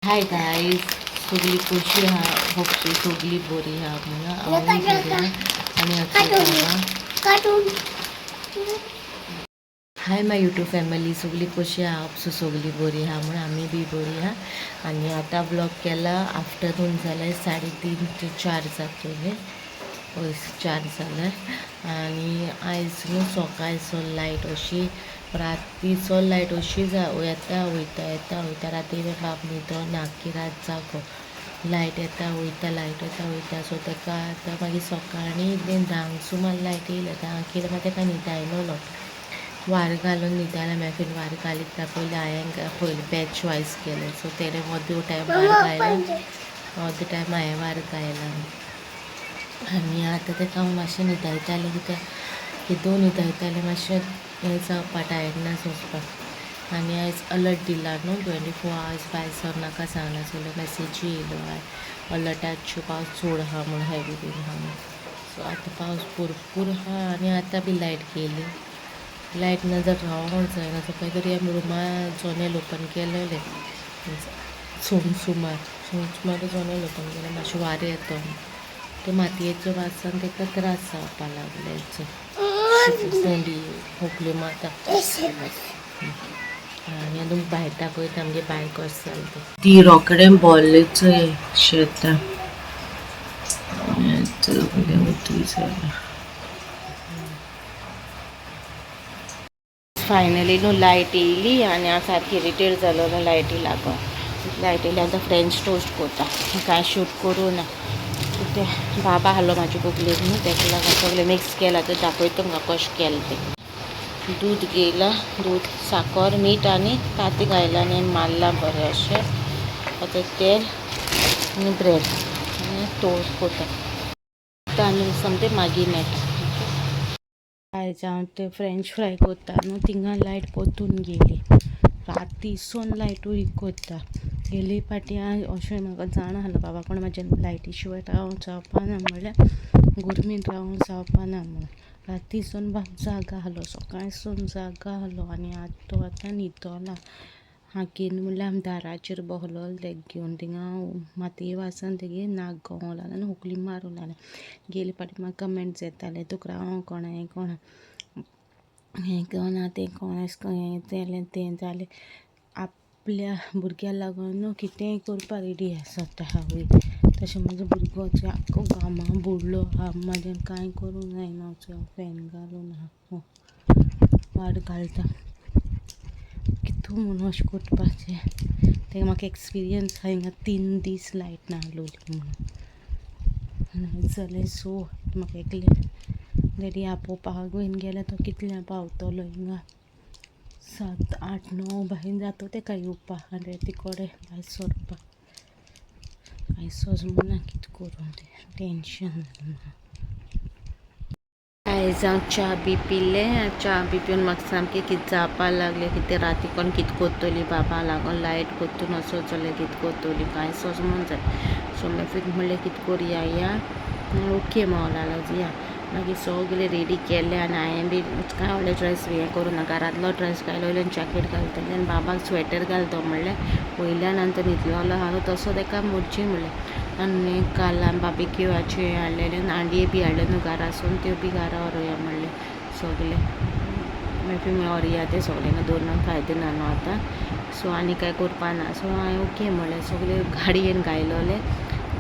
Hi guys, सगळी कशी हा होपची सगळी बरी हा म्हणा आवडी बरी हा आणि हाय माय यूट्यूब फॅमिली सगळी कशी हा आपसू सगळी बरी हा म्हणून आम्ही बी बरी हा. आणि आता ब्लॉग केला आफ्टरनून झालं 3:30 ते 4 जातले हय 4 जालें आणि आयज न्हू सकाळचो लायट अशी रातीचो लायट अशी येता वयता राती बाब न्हिदो ना की रात जागो लायट येता वयता सो ताका आतां मागीर सकाळीं बीन 10 सुमार लायट येयले 10 कितें मागीर ताका न्हिद आयलो वार घालून न्हिद आयलें मागीर वार घालीत पयलीं हांवें पयलीं बॅच वायज केलें सो तेणें अर्दो टायम वार घायला अर्दो टायम हांवें वार घायला आनी आतां ताका हांव मातशें न्हिदयतालें कित्याक दोन न्हिदयतालें मातशें हें जावपा टायर्डनस वचपाक आनी आयज अलर्ट दिला न्हू 24 hours भायर सरनाका सांगला सगळ्यो मॅसेजी येयलो अलर्टाच्यो पावस चड आहा म्हूण हेवी बीन आहा म्हूण सो आतां पावस भरपूर आहा आनी आतां बी लायट गेली लायट ना जाल्यार रावोंक जायना सकाळीं तरी आमी रुमा जनेल ओपन केलेलें सुमार जनेल ओपन केलें मातशें वारें येतो ते मातयेचो वासान ताका त्रास जावपा लागले थंडी खोकली मारता आनी आतां भायर दाखयता आमगे बाय कशें जालें ती रोकडें बॉलेचो शेत फायनली न्हू लायट येयली आनी हांव सारकी इरिटेट जालो न्हू लायटी लागून लायट येयली आतां फ्रेंच टोस्ट करता कांय शूट करूं ना ते बाबा आहलो म्हाजे कुकलेक न्हू ताका लागून सगळें मिक्स केलां तर दाखयता तुमकां कशें केलें तें दूद घेयलां दूद साकर मीठ आनी तांतीं घायलां आनी मारलां बरें अशें आतां तेल आनी ब्रेड आनी टोस्ट करता आनी समथींग मॅगी मेळटा आयज हांव ते फ्रेंच फ्राय करता न्हू थिंगा लायट पोतून गेली रातीसून लायट करता गेली फाटी अशें म्हाका जाण आहलो बाबा कोण म्हाज्या लायटी शिवाय रावंक जावपाना म्हणल्यार गरमेन रावंक जावपाना म्हणून रातीसून बाब जागा आहलो सकाळसून जागा आहलो आनी आतां न्हिदोला हांकीन म्हणल्यार आमी दाराचेर बसलोले तेका घेवन थिंगा मातये वासान तेगे नाक गवों लागलें आनी उकली मारूं लागलें गेले फाटी म्हाका कमेंट्स येताले तुका रावोंक कोणा हें कोणा हें कोणा तें कोण अशें हें जालें तें जालें आपल्या भुरग्याक लागून न्हू कितेंय करपा रेडी आसता हांवूय तशें म्हाजो भुरगो आख्खो घामान बुडलो आहा म्हाज्यान कांय करूंक जायना फॅन घालून आहा वार घालता कितू म्हूण अशें करपाचें तें म्हाका एक्सपिरियन्स आहा हिंगा 3 दीस लायट ना आहलोली म्हणून जालें सो म्हाका एकलें डॅडी आपोवपाक बीन गेल्यार तो कितल्या पावतलो हिंगा 7, 8, 9 भायर जाता तेका येवपाक आनी डॅडी कोडे भायर सरपाक कांय सजमना कितें करूं तें टेंशन आयज हांव च्या बी पिलें च्या बी पिवन म्हाका सामकें कितें जावपा लागलें कितें राती कोण कितें कोत्तोली बाबा लागून लायट कोत्तून वचत जाल्यार कितें कोत्तोली कांय सजमोन जाय सो मागीर म्हणलें कितें करुया या ओके म्हणून या मागीर सगलें रेडी केलें आनी हांवें बी कांय व्हडलें ड्रेस हें करूं ना घरांतलो ड्रेस घालो वयल्यान जॅकेट घालतलें आनी बाबाक स्वेटर घालतो म्हणलें वयल्यान आनी तो न्हिदलोलो आहा तसो ताका मोडची म्हणलें आनी काल बार्बेक्यूचे हाडलेले आंडये बी हाडले न्हू घरासून त्यो बी घरा व्हरोया म्हणलें सगलें मागीर व्हरया ते सगळें दवरून फायदो ना न्हू आतां सो आनी कांय करपा ना सो हांवें ओके म्हणलें सगळें गाडयेन घायलोलें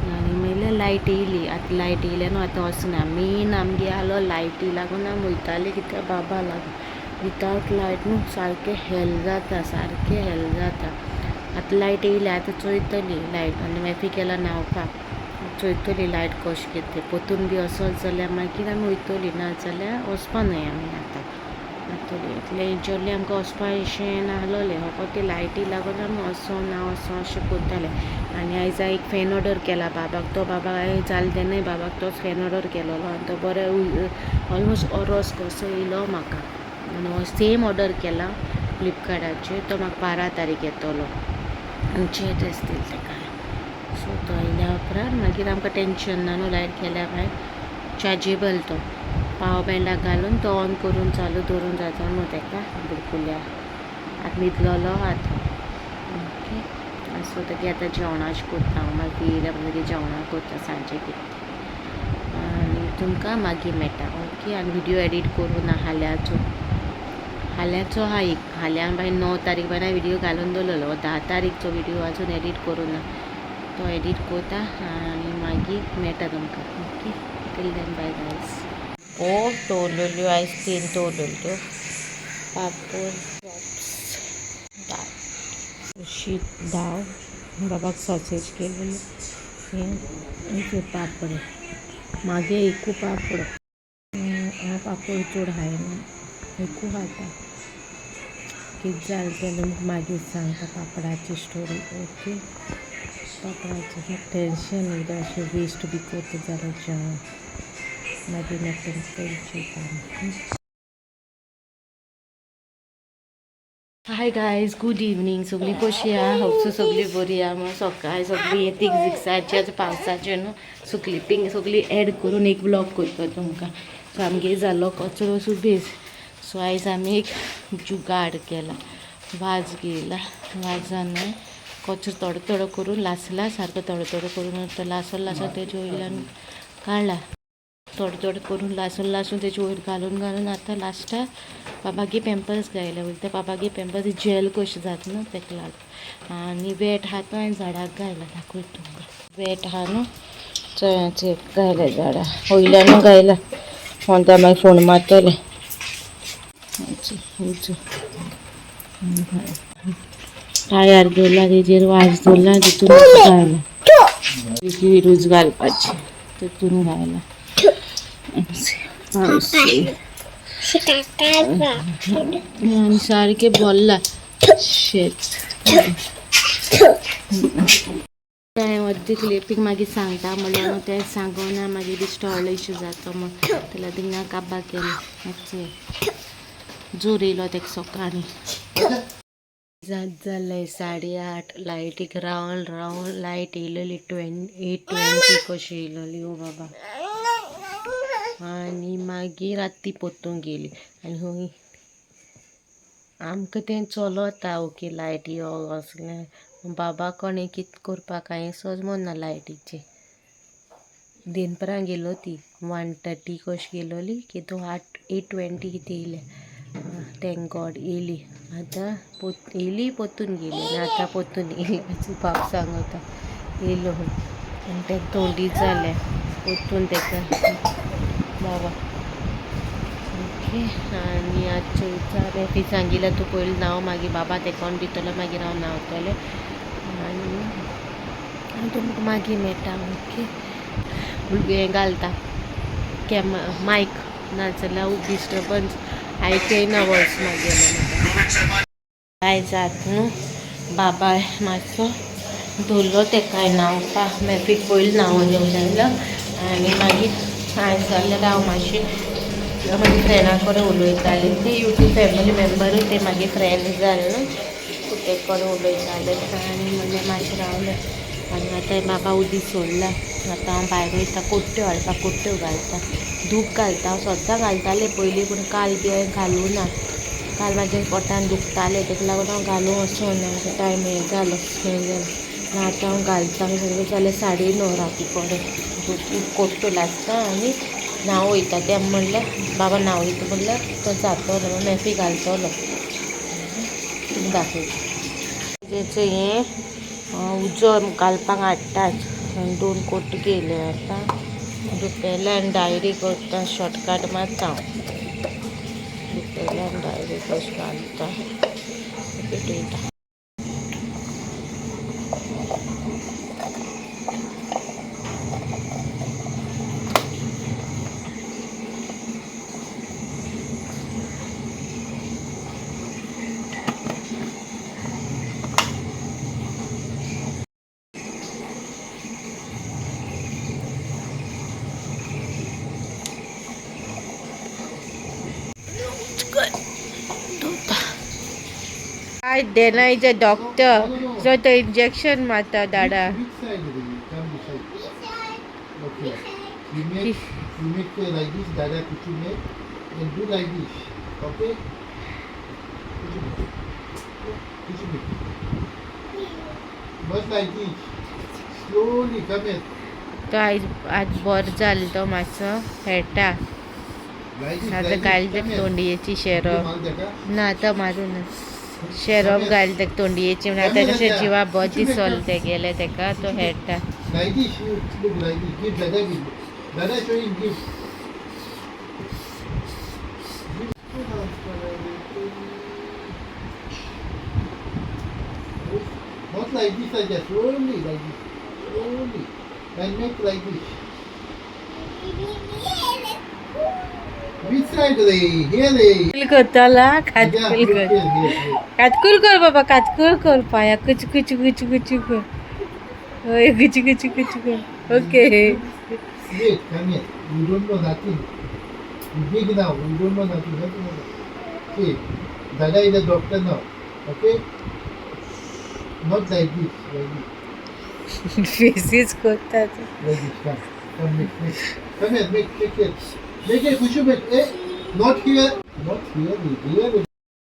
आनी मागीर लायट येयली आतां लायट येयल्या न्हू आतां वचना मेन आमगे आहलो लायटी लागून आमी वयतालीं कित्याक बाबा लागून विथावट लायट न्हू सारकें हेल जाता आतां लायट येयल्या आतां चोयतली लायट आनी मॅफी केला न्हांवपाक चोयतली लायट कशें कितें पोतून बी वसत जाल्यार मागीर आमी वयतलीं ना जाल्यार वचपा न्हय आमी आतां इतलें आमकां वचपा अशें नाहलोलें फकत ते लायटी लागून आमी वचो अशें करतालें आनी आयज हांवें एक फॅन ऑर्डर केला बाबाक तो बाबा जालें तेन्नाय बाबाक तोच फॅन ऑर्डर केलोलो आनी तो बरो ऑलमोस्ट अरोस कसो येयलो म्हाका आनी सेम ऑर्डर केला फ्लिपकार्टाचेर तो म्हाका 12 तारीख येतलो आमचे एड्रेस दिले ताका सो तो येयल्या उपरांत मागीर आमकां टेंशन ना न्हू लायट गेल्या भायर चार्जेबल तो पावर बँडाक घालून तो ऑन करून चालू दवरून जाता न्हू ताका बिलकुल्या आतां न्हिदलोलो आतां ओके असो की आतां जेवणाच कोत्ता हांव मागीर येयल्या मागीर जेवणाक कोत्ता सांजे कितें आनी तुमकां मागीर मेळटा ओके. आनी व्हिडियो एडीट करून हाल्याचो हा एक हाल्यान बाय 9 तारीख बाय व्हिडियो घालून दवरलेलो 10 तारीखचो व्हिडियो आजून एडीट करूं ना तो एडीट कोता आनी मागीर मेळटा तुमकां okay. Till then bye guys. ओ तोवलेल्यो आयज 3 तोवलेल्यो पापड दाळ शीत दाळ बाबाक सॉसेज केलेली हे पापड मागे एकू पापड हांव पापड चड खायना एकू खाता कितें जालें तें तुमकां मागीर सांगता पापडाची स्टोरी ओके. पापडाचें टेंशन एकदां अशें वेस्ट बी करता जाल्यार जेवण मागीर पयलीं. Hi guys good evening. सगळीं कशीं आहा? होपसो सगळीं बरीं आहा. मग सकाळीं सगळीं येतीक झिक्साची आतां पावसाचें न्हू सो क्लिपींग सगळीं एड करून एक ब्लॉग करता तुमकां. सो आमगे जालो कचरो सुबेज. सो आयज आमी एक जुगाड केला वाज घेयला वाजान कचरो थोडो थोडो करून लासला सारको थोडो थोडो करून तो लासून तेजे वयल्यान काडला थोडो थोडो करून लासून तेजे वयर घालून आतां लास्टाक बाबागे पेम्पर्स घायले वयता बाबागे पेम्पर्स जेल कशें जाता न्हू तेका लागून. आनी वेट आहा तो हांवें झाडाक घायला दाखयता तुमकां. वेट आहा न्हू चोयाचेर घायला झाडाक वयल्यानू घायला म्हणटा मागीर फोण मारतले टायर दवरला तेजेर वाज दवरला तितून घायला विरूच घालपाची तितून घायला आनी सारकें भरला शेत. तें अर्दी क्लिपींग मागीर सांगता म्हणल्यार न्हू तें सांगोना मागीर डिस्टॉर्ड इश्यू जाता म्हण तेला थिंगा काबार केलें जोर येयलो तेका सकाळीं जालें 8:30 लायटीक रावन लायट येयलेली 8:20 कशी येयलेली ओ बाबा. आनी मागीर राती पोत्तून गेली आनी खंय आमकां तें चलता ओके लायट यो वचलें बाबा कोणें कितें करपाक कांय सजमोन ना लायटीचें. देनपरां गेलो ती 1:30 कशी गेलोली की तो 8:20 कितें येयलें. थँक गॉड येयली. आतां येयली पोत्तून गेली आनी आतां पोत्तून येयली बाब सांगता येयलो आनी तें थोडी जालें पोत्तून तेका बाबा ओके. आनी आजचो विचार हांवें सांगिल्लें तूं पयलीं न्हांव मागीर बाबा तेकोन भितरलो मागीर हांव न्हांवतलें आनी तुमकां मागीर मेळटा ओके. हें घालता मायक नाजाल्यार डिस्टर्बन्स आयकयना वॉयस मागीर कांय जात न्हू. बाबा मातसो दवरलो तेका न्हांवपाक मॅफीक पयलीं न्हांवून येवं जालो आनी मागीर आयज जाल्यार हांव मातशें म्हाज्या फ्रेंडा कडेन उलयतालें ती यूट्यूब फॅमिली मेंबरूय ते म्हागे फ्रेंड जाले न्हू ते कडेन उलयतालें आनी म्हणलें मातशें रावलें. आनी आतां बाबा उदीक सोडला आतां हांव भायर वयता कोट्ट्यो हाडपाक कोट्ट्यो घालता धूप घालता हांव सद्दां घालतालें पयलीं पूण काल बी हांवें घालूं ना. काल म्हाज्या पोटान दुखतालें तेका लागून हांव घालूं वचोना टायम हें जालो आतां हांव घालता जाल्यार 9:30 राती पडें कोट्ट्यो लासता आनी न्हांव वयता तें म्हणल्यार बाबा न्हांव वयता म्हणल्यार तो जातलो मॅफी घालतलो दाखयता. तेजें हें उजो घालपाक हाडटात 2 कोट्ट केले आतां दुपेल्यान डायरी करता शॉर्टकट मारता दुपेल्यान डायरी कशें घालता पेटयता. Then I the doctor, so the injection mata dada. Okay. You make like this, dada kuchu make, and do like this. Okay? Kuchu make. Not like this. Slowly, come here. तो आज बरं जालें तो मातसो खेळटा Like this, आतां like घायल this. तेका Come here. तोंडयेची You शेरप mal deka. ना आतां मारूं ना शेरप घायल तेका तोंडयेची म्हणून आतां कशें जिवा बरें दिसोलें तेगेलें तेका तो खेळटा Like this, you look like this. Give Dada give. Dada showing give. Not like this, I just slowly like this. Slowly. And make like this. Which side ray? Here ray. Kartala Yeah, खातकुल here, कर here, here. कातकुल कर बाबा कातकुल कर पाया कुछ कुछ कुछ कुछ कर ओए कुछ कुछ कुछ कर okay Wait, come here. You don't know nothing. You big now. You don't know nothing. Okay. Dada is a doctor now. Okay? Not like this. Like this. Faces करतात Like this. Come. Come, make. Come here, make it. Make it, Kushu, make. Eh? Not here. Not here. Here.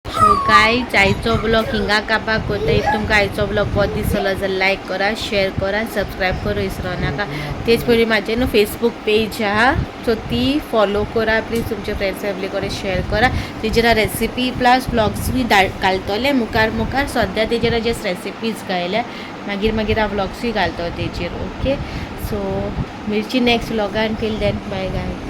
So guys आयचो blog हिंगा कापाक कोता if तुमकां आयचो blog बरो दिसलो जाल्यार लायक करा शेअर करा सबस्क्राईब करूं विसरो नाका तेच पयलीं म्हाजें न्हू फेसबूक पेज आहा सो ती फॉलो करा प्लीज तुमचे फ्रेंड्स फॅमिली कडेन शेअर करा तेजेर रेसिपी प्लस ब्लॉग्स बी घालतले मुखार मुखार सद्या तेजेर जस्ट रेसिपीज घायल्या मागीर मागीर हांव ब्लॉग्सूय घालतलो तेजेर ओके सो मेळची नेक्स्ट ब्लॉगान टील देन बाय गाय